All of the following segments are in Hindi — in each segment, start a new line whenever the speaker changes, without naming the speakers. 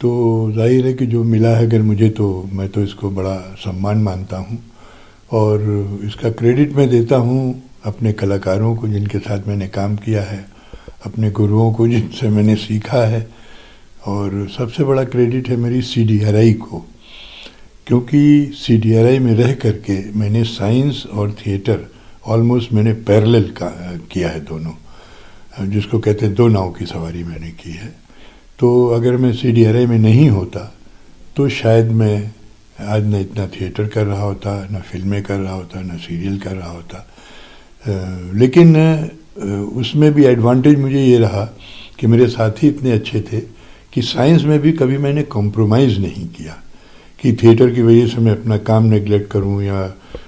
तो जाहिर है कि जो मिला है अगर मुझे, तो मैं तो इसको बड़ा सम्मान मानता हूँ और इसका क्रेडिट मैं देता हूँ अपने कलाकारों को जिनके साथ मैंने काम किया है, अपने गुरुओं को जिनसे मैंने सीखा है, और सबसे बड़ा क्रेडिट है मेरी CDRI को, क्योंकि CDRI में रह करके मैंने साइंस और थिएटर ऑलमोस्ट मैंने पैरेलल किया है दोनों, जिसको कहते हैं दो नाव की सवारी मैंने की है। तो अगर मैं CDRI में नहीं होता तो शायद मैं आज न इतना थिएटर कर रहा होता, न फिल्में कर रहा होता, न सीरियल कर रहा होता। लेकिन उसमें भी एडवांटेज मुझे ये रहा कि मेरे साथी इतने अच्छे थे कि साइंस में भी कभी मैंने कॉम्प्रोमाइज़ नहीं किया कि थिएटर की वजह से मैं अपना काम नेगलेक्ट करूं, या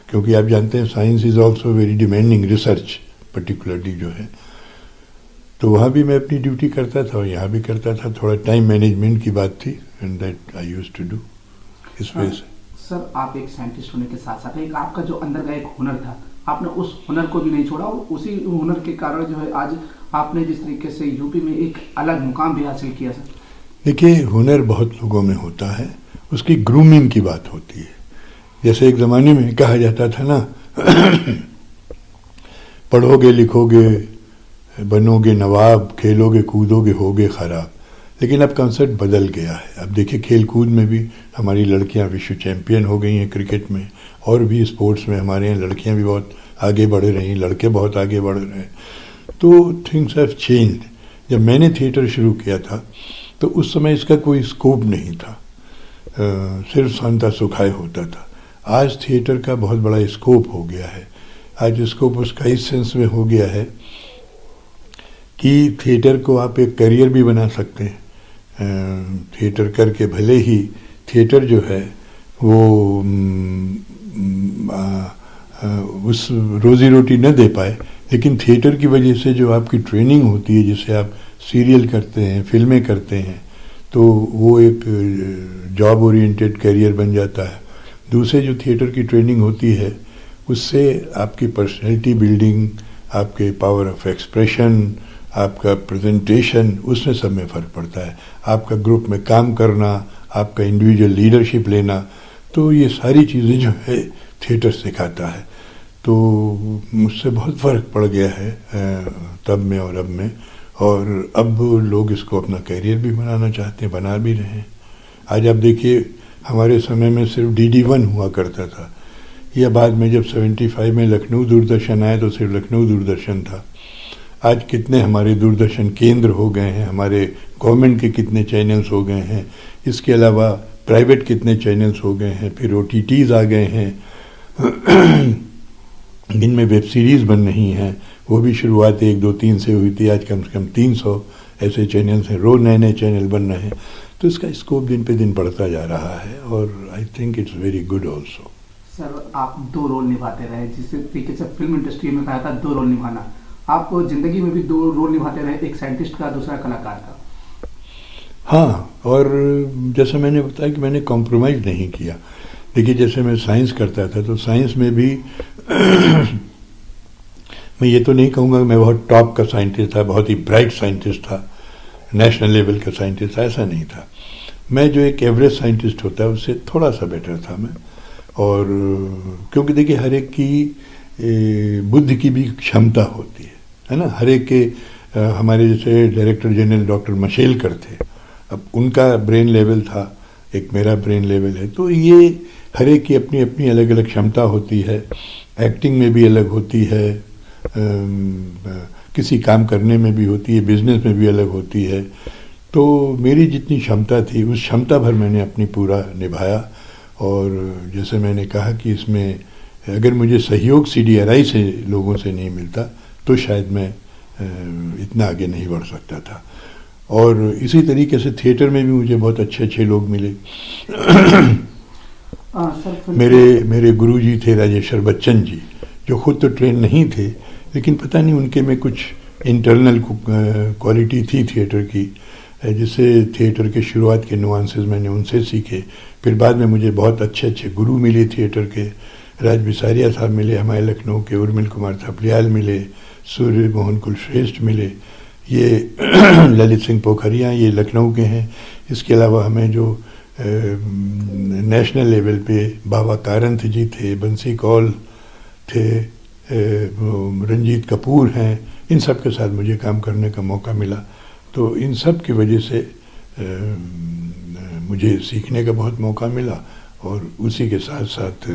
क्योंकि आप जानते हैं science is also very demanding, research particularly जो है, तो वहाँ भी मैं अपनी ड्यूटी करता था और यहाँ भी करता था। थोड़ा टाइम मैनेजमेंट की बात थी and that I used to do इस वजह से।
सर, आप एक साइंटिस्ट होने के साथ साथ एक आपका जो अंदर का एक हुनर था, आपने उस हुनर को भी नहीं छोड़ा और उसी हुनर के कारण जो है आज आपने जिस तरीके से यूपी में एक अलग मुकाम भी हासिल किया। सर
देखिए, हुनर बहुत लोगों में होता है, उसकी ग्रूमिंग की बात होती है। जैसे एक ज़माने में कहा जाता था ना पढ़ोगे लिखोगे बनोगे नवाब, खेलोगे कूदोगे होगे खराब। लेकिन अब कॉन्सेप्ट बदल गया है। अब देखिए, खेल कूद में भी हमारी लड़कियां विश्व चैंपियन हो गई हैं, क्रिकेट में और भी स्पोर्ट्स में हमारे यहाँ लड़कियां भी बहुत आगे बढ़ रही हैं, लड़के बहुत आगे बढ़ रहे हैं। तो थिंग्स हैव चेंज्ड। जब मैंने थिएटर शुरू किया था तो उस समय इसका कोई स्कोप नहीं था, सिर्फ शांता सुखाए होता था। आज थिएटर का बहुत बड़ा स्कोप हो गया है। आज स्कोप उसका इस सेंस में हो गया है कि थिएटर को आप एक करियर भी बना सकते हैं। थिएटर करके भले ही थिएटर जो है वो उस रोजी रोटी न दे पाए, लेकिन थिएटर की वजह से जो आपकी ट्रेनिंग होती है, जिससे आप सीरियल करते हैं, फिल्में करते हैं, तो वो एक जॉब ओरिएंटेड करियर बन जाता है। दूसरे जो थिएटर की ट्रेनिंग होती है उससे आपकी पर्सनैलिटी बिल्डिंग, आपके पावर ऑफ एक्सप्रेशन, आपका प्रेजेंटेशन, उसमें सब में फ़र्क पड़ता है। आपका ग्रुप में काम करना, आपका इंडिविजुअल लीडरशिप लेना, तो ये सारी चीज़ें जो है थिएटर सिखाता है। तो मुझसे बहुत फ़र्क पड़ गया है तब में और अब में, और अब लोग इसको अपना करियर भी बनाना चाहते हैं, बना भी रहे हैं। आज आप देखिए, हमारे समय में सिर्फ DD1 हुआ करता था, या बाद में जब 75 में लखनऊ दूरदर्शन आया तो सिर्फ लखनऊ दूरदर्शन था। आज कितने हमारे दूरदर्शन केंद्र हो गए हैं, हमारे गवर्नमेंट के कितने चैनल्स हो गए हैं, इसके अलावा प्राइवेट कितने चैनल्स हो गए हैं, फिर OTTs आ गए हैं जिनमें वेब सीरीज़ बन रही हैं। वो भी शुरुआत 1, 2, 3 से हुई थी, आज कम से कम 300 ऐसे चैनल्स हैं, रोज़ नए नए चैनल बन रहे हैं। तो इसका स्कोप दिन पे दिन बढ़ता जा रहा है और I think it's very good also.
Sir, आप 2 रोल निभाते रहे, जिस तरीके से फिल्म इंडस्ट्री में कहा था 2 रोल निभाना, आप जिंदगी में भी 2 रोल निभाते रहे, एक साइंटिस्ट का, दूसरा कलाकार का।
हाँ, और जैसे मैंने बताया कि मैंने कॉम्प्रोमाइज़ नहीं किया। देखिए, जैसे मैं साइंस करता था तो साइंस में भी मैं ये तो नहीं कहूँगा कि मैं बहुत टॉप का साइंटिस्ट था, बहुत ही ब्राइट साइंटिस्ट था, नेशनल लेवल का साइंटिस्ट था, ऐसा नहीं था। मैं जो एक एवरेज साइंटिस्ट होता है उससे थोड़ा सा बेटर था मैं। और क्योंकि देखिए, हर एक की बुद्धि की भी क्षमता होती है ना। हर एक के हमारे जैसे डायरेक्टर जनरल डॉक्टर मशेलकर थे, अब उनका ब्रेन लेवल था, एक मेरा ब्रेन लेवल है, तो ये हर एक की अपनी अपनी अलग अलग क्षमता होती है। एक्टिंग में भी अलग होती है, किसी काम करने में भी होती है, बिजनेस में भी अलग होती है। तो मेरी जितनी क्षमता थी उस क्षमता भर मैंने अपनी पूरा निभाया। और जैसे मैंने कहा कि इसमें अगर मुझे सहयोग CDRI से लोगों से नहीं मिलता तो शायद मैं इतना आगे नहीं बढ़ सकता था। और इसी तरीके से थिएटर में भी मुझे बहुत अच्छे अच्छे लोग मिले। मेरे गुरुजी थे राजेश्वर बच्चन जी, जो खुद तो ट्रेन नहीं थे, लेकिन पता नहीं उनके में कुछ इंटरनल क्वालिटी थी थिएटर की, जिससे थिएटर के शुरुआत के नुआंसेस मैंने उनसे सीखे। फिर बाद में मुझे बहुत अच्छे अच्छे गुरु मिले थिएटर के, राज बिसारिया साहब मिले हमारे लखनऊ के, उर्मिल कुमार थपलियाल मिले, सूर्य मोहन कुलश्रेष्ठ मिले, ये ललित सिंह पोखरिया ये लखनऊ के हैं, इसके अलावा हमें जो नेशनल लेवल पे बाबा कारंथ जी थे, बंसी कौल थे, रंजीत कपूर हैं, इन सब के साथ मुझे काम करने का मौका मिला। तो इन सब की वजह से मुझे सीखने का बहुत मौका मिला और उसी के साथ साथ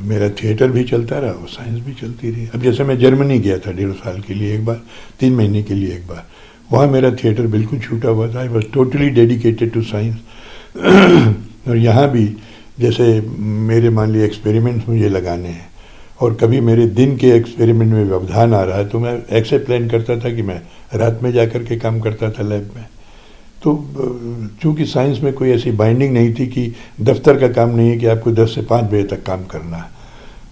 मेरा थिएटर भी चलता रहा और साइंस भी चलती रही। अब जैसे मैं जर्मनी गया था 1.5 साल के लिए एक बार, 3 महीने के लिए एक बार, वहाँ मेरा थिएटर बिल्कुल छूटा हुआ था। I was totally dedicated to science. और यहाँ भी जैसे मेरे मान लिए एक्सपेरिमेंट्स मुझे लगाने हैं और कभी मेरे दिन के एक्सपेरिमेंट में व्यवधान आ रहा है तो मैं ऐसे प्लान करता था कि मैं रात में जाकर के काम करता था लैब में। तो चूंकि साइंस में कोई ऐसी बाइंडिंग नहीं थी कि दफ्तर का काम नहीं है कि आपको 10 से 5 बजे तक काम करना है।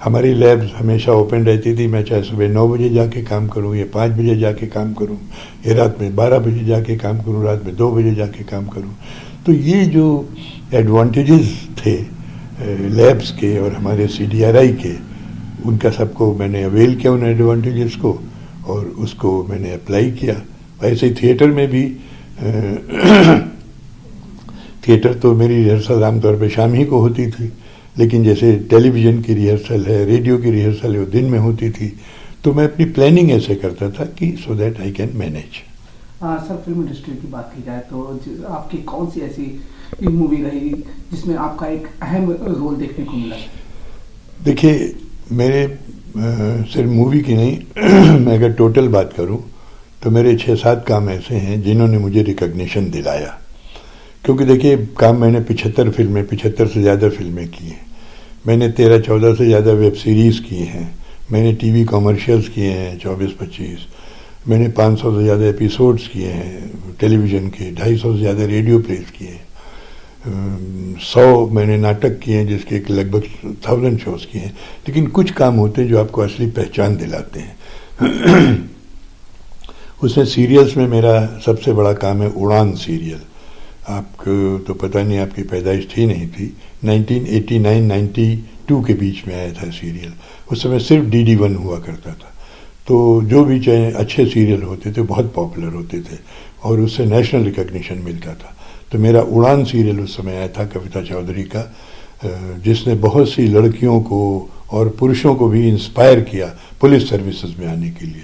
हमारी लैब्स हमेशा ओपन रहती थी। मैं चाहे सुबह 9 बजे जाके काम करूं या 5 बजे जाके काम करूं या रात में 12 बजे जाके काम करूं, रात में 2 बजे जाके काम करूं। तो ये जो एडवांटेजेस थे लैब्स के और हमारे CDRI के, उनका सबको मैंने अवेल किया, उन एडवांटेजेस को, और उसको मैंने अप्लाई किया। वैसे थिएटर में भी थिएटर तो मेरी रिहर्सल आमतौर पे शाम ही को होती थी, लेकिन जैसे टेलीविज़न की रिहर्सल है, रेडियो की रिहर्सल है, वो दिन में होती थी। तो मैं अपनी प्लानिंग ऐसे करता था कि so that I can manage.
Sir, film industry की बात की जाए तो आपकी कौन सी ऐसी मूवी रही जिसमें आपका एक अहम रोल देखने को मिला?
देखिए, मेरे सिर्फ मूवी की नहीं मैं अगर टोटल बात करूं तो मेरे 6-7 काम ऐसे हैं जिन्होंने मुझे रिकॉग्निशन दिलाया। क्योंकि देखिए, काम मैंने 75 से ज़्यादा फिल्में की हैं, मैंने 13-14 से ज़्यादा वेब सीरीज़ की हैं, मैंने टीवी कॉमर्शियल्स किए हैं 24-25, मैंने 500 से ज़्यादा एपिसोड्स किए हैं टेलीविज़न के, 250 से ज़्यादा रेडियो प्लेस किए हैं, 100 मैंने नाटक किए हैं जिसके लगभग 1000 शोज़ किए हैं। लेकिन कुछ काम होते हैं जो आपको असली पहचान दिलाते हैं। उसमें सीरियल्स में मेरा सबसे बड़ा काम है उड़ान सीरियल। आपको तो पता नहीं, आपकी पैदाइश थी नहीं थी, 1989-92 के बीच में आया था सीरियल। उस समय सिर्फ DD1 हुआ करता था। तो जो भी चाहे अच्छे सीरियल होते थे बहुत पॉपुलर होते थे और उससे नेशनल रिकॉग्निशन मिलता था। तो मेरा उड़ान सीरियल उस समय आया था कविता चौधरी का, जिसने बहुत सी लड़कियों को और पुरुषों को भी इंस्पायर किया पुलिस सर्विसेज में आने के लिए।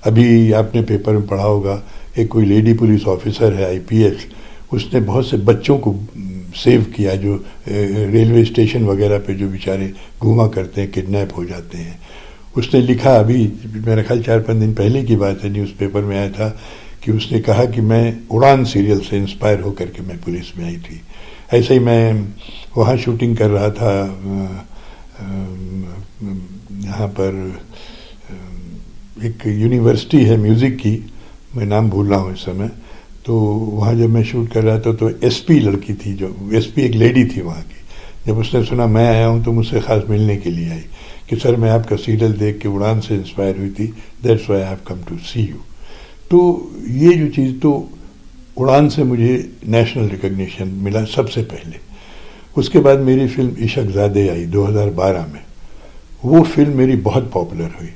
अभी आपने पेपर में पढ़ा होगा, एक कोई लेडी पुलिस ऑफिसर है IPS, उसने बहुत से बच्चों को सेव किया जो रेलवे स्टेशन वगैरह पे जो बेचारे घूमा करते हैं, किडनैप हो जाते हैं। उसने लिखा, अभी मेरा ख्याल 4-5 दिन पहले की बात है, न्यूज़पेपर में आया था कि उसने कहा कि मैं उड़ान सीरियल से इंस्पायर होकर के मैं पुलिस में आई थी। ऐसे ही मैं वहाँ शूटिंग कर रहा था, यहाँ पर एक यूनिवर्सिटी है म्यूज़िक की, मैं नाम भूल रहा हूँ इस समय। तो वहाँ जब मैं शूट कर रहा था तो SP लड़की थी, जो SP एक लेडी थी वहाँ की। जब उसने सुना मैं आया हूँ तो मुझसे ख़ास मिलने के लिए आई कि सर मैं आपका सीरियल देख के उड़ान से इंस्पायर हुई थी, that's why I have come to see you. तो ये जो चीज़, तो उड़ान से मुझे नेशनल रिकॉग्निशन मिला सबसे पहले। उसके बाद मेरी फिल्म इशकज़ादे आई 2012 में। वो फिल्म मेरी बहुत पॉपुलर हुई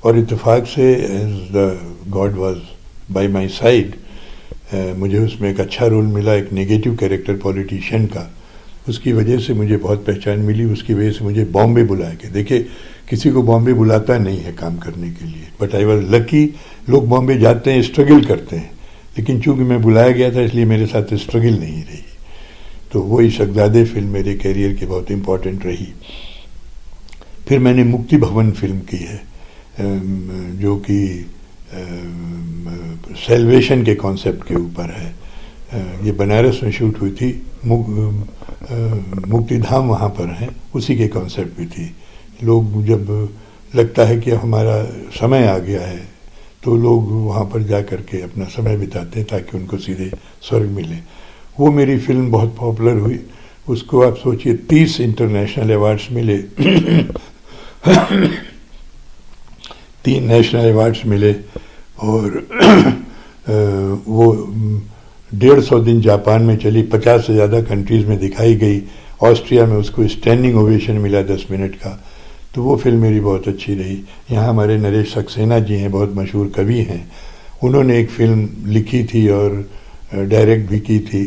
और इत्तेफाक से as the God was by my side, मुझे उसमें एक अच्छा रोल मिला, एक नेगेटिव कैरेक्टर पॉलिटिशियन का। उसकी वजह से मुझे बहुत पहचान मिली। उसकी वजह से मुझे बॉम्बे बुलाया गया। देखिए, किसी को बॉम्बे बुलाता नहीं है काम करने के लिए, बट आई वॉज लकी। लोग बॉम्बे जाते हैं, स्ट्रगल करते हैं, लेकिन चूंकि मैं बुलाया गया था इसलिए मेरे साथ स्ट्रगल नहीं रही। तो वो इशकज़ादे फिल्म मेरे कैरियर की बहुत इम्पोर्टेंट रही। फिर मैंने मुक्ति भवन फिल्म की है, जो कि सेल्वेशन के कॉन्सेप्ट के ऊपर है। ये बनारस में शूट हुई थी, मुक्तिधाम वहाँ पर है, उसी के कॉन्सेप्ट भी थी। लोग जब लगता है कि हमारा समय आ गया है तो लोग वहाँ पर जा कर के अपना समय बिताते हैं ताकि उनको सीधे स्वर्ग मिले। वो मेरी फिल्म बहुत पॉपुलर हुई। उसको आप सोचिए 30 इंटरनेशनल अवार्ड्स मिले 3 नेशनल अवार्ड्स मिले और वो 150 दिन जापान में चली, 50 से ज़्यादा कंट्रीज़ में दिखाई गई। ऑस्ट्रिया में उसको स्टैंडिंग ओवेशन मिला 10 मिनट का। तो वो फिल्म मेरी बहुत अच्छी रही। यहाँ हमारे नरेश सक्सेना जी हैं, बहुत मशहूर कवि हैं, उन्होंने एक फ़िल्म लिखी थी और डायरेक्ट भी की थी,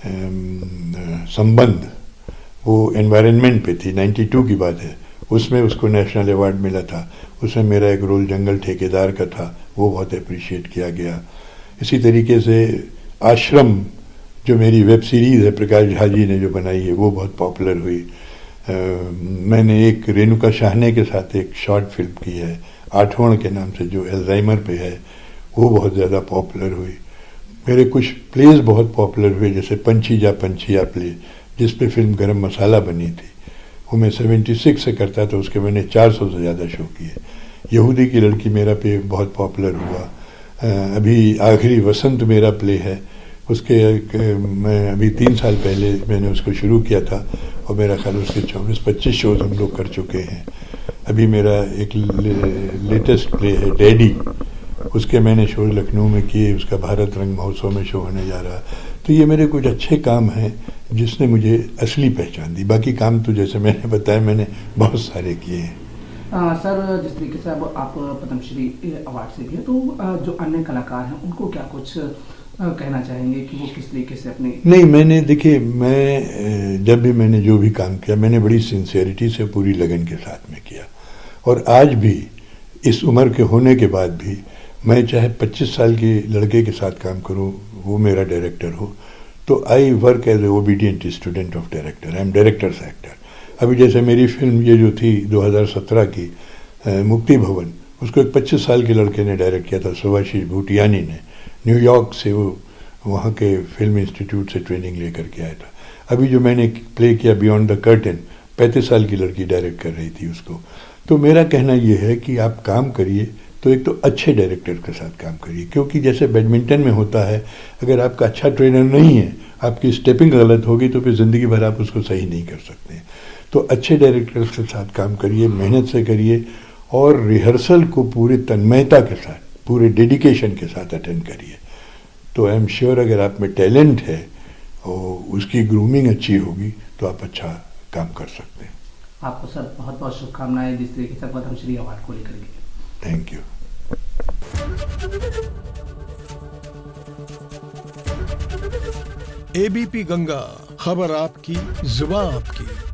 संबंध वो एनवायरनमेंट पे थी, 92 की बात है, उसमें उसको नेशनल अवार्ड मिला था। उसमें मेरा एक रोल जंगल ठेकेदार का था, वो बहुत अप्रिशिएट किया गया। इसी तरीके से आश्रम जो मेरी वेब सीरीज़ है प्रकाश झा जी ने जो बनाई है वो बहुत पॉपुलर हुई। मैंने एक रेणुका शाहने के साथ एक शॉर्ट फिल्म की है आठवण के नाम से जो अल्जाइमर पे है, वो बहुत ज़्यादा पॉपुलर हुई। मेरे कुछ प्लेज बहुत पॉपुलर हुए, जैसे पंछी जा पंछिया प्ले जिस पे फिल्म गरम मसाला बनी थी, वो मैं 76 से करता था, उसके मैंने 400 से ज़्यादा शो किए। यहूदी की लड़की मेरा प्ले बहुत पॉपुलर हुआ। अभी आखिरी वसंत मेरा प्ले है, उसके मैं अभी 3 साल पहले मैंने उसको शुरू किया था और मेरा ख्याल उसके 24-25 शोज हम लोग कर चुके हैं। अभी मेरा एक लेटेस्ट प्ले है डैडी, उसके मैंने शो लखनऊ में किए, उसका भारत रंग महोत्सव में शो होने जा रहा। तो ये मेरे कुछ अच्छे काम हैं जिसने मुझे असली पहचान दी। बाकी काम तो जैसे मैंने बताया मैंने बहुत सारे किए हैं।
सर, जिस तरीके से अब आप पद्मश्री अवार्ड से भी है, तो जो अन्य कलाकार हैं उनको क्या कुछ कहना चाहेंगे कि वो किस तरीके से अपने? नहीं,
मैंने देखिए, मैं जब भी मैंने जो भी काम किया मैंने बड़ी सिंसियरिटी से पूरी लगन के साथ में किया। और आज भी इस उम्र के होने के बाद भी मैं चाहे 25 साल के लड़के के साथ काम करूं, वो मेरा डायरेक्टर हो, तो I work as a obedient student of director. I am director's actor. अभी जैसे मेरी फिल्म ये जो थी 2017 की मुक्ति भवन, उसको एक 25 साल के लड़के ने डायरेक्ट किया था, सुभाषिष भूटियानी ने, न्यूयॉर्क से वो वहाँ के फिल्म इंस्टीट्यूट से ट्रेनिंग लेकर के आया था। अभी जो मैंने प्ले किया बियॉन्ड द कर्टन, 35 साल की लड़की डायरेक्ट कर रही थी उसको। तो मेरा कहना ये है कि आप काम करिए तो एक तो अच्छे डायरेक्टर के साथ काम करिए, क्योंकि जैसे बैडमिंटन में होता है, अगर आपका अच्छा ट्रेनर नहीं है, आपकी स्टेपिंग गलत होगी तो फिर ज़िंदगी भर आप उसको सही नहीं कर सकते। तो अच्छे डायरेक्टर्स के साथ काम करिए, मेहनत से करिए और रिहर्सल को पूरी तन्मयता के साथ, पूरे डेडिकेशन के साथ अटेंड करिए। तो आई एम श्योर अगर आप में टैलेंट है और उसकी ग्रूमिंग अच्छी होगी तो आप अच्छा काम कर सकते हैं।
आपको सर बहुत बहुत शुभकामनाएं जिस तरीके से पद्मश्री अवार्ड को लेकर के।
Thank you.
एबीपी गंगा, खबर आपकी, जुबान आपकी।